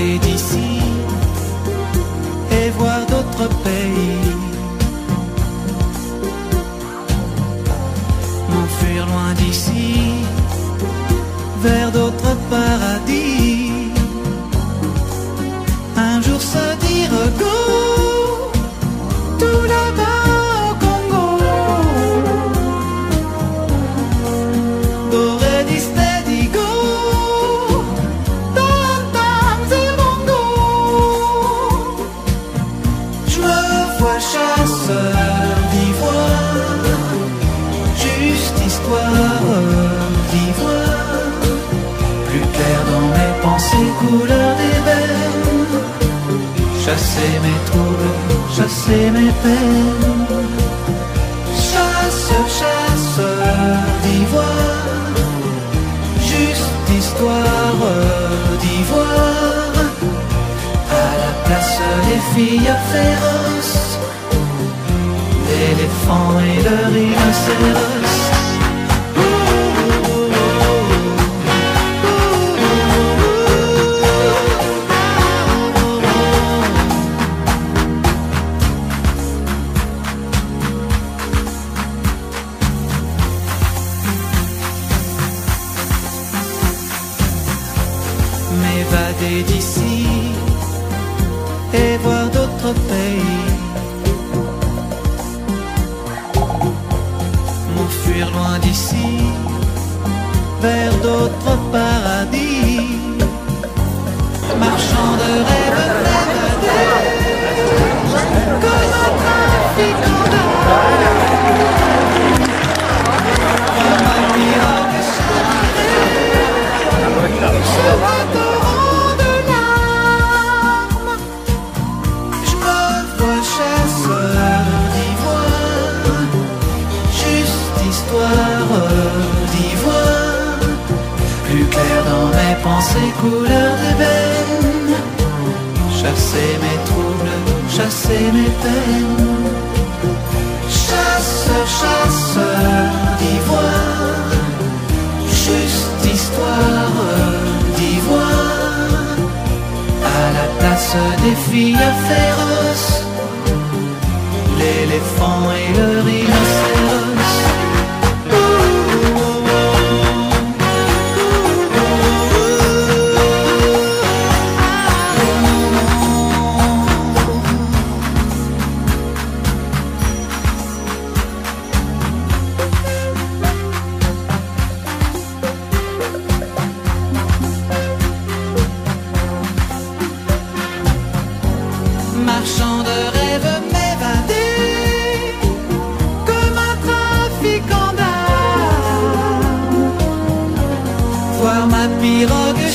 m'évader d'ici et voir d'autres pays, m'enfuir loin d'ici vers d'autres paradis, un jour se dire go, tout là-bas au Congo, Boré di steady go, tam-tams et bongo. Je me vois chasseur d'ivoire, juste histoire d'ivoire, plus clair dans mes pensées, couleur d'ébène, chasser mes troubles, chasser mes peines. Chasseur, chasseur d'ivoire, juste histoire d'ivoire, à la place des filles féroces, l'éléphant et le rhinocéros. M'évader d'ici et voir d'autres pays, m'enfuir loin d'ici vers d'autres paradis, marchand de rêves m'évader comme un trafiquant d'or, comme un pirogue chaviré sur un torrent de larmes. Je me vois chasseur d'ivoire, juste histoire d'ivoire, plus clair dans mes pensées, couleur d'ébène, chasser mes troubles, chasser mes peines. Chasseur, chasseur d'ivoire, juste histoire d'ivoire, à la place des filles féroces, l'éléphant et le rhinocéros. Marchand de rêves m'évader comme un trafiquant d'art, voir ma pirogue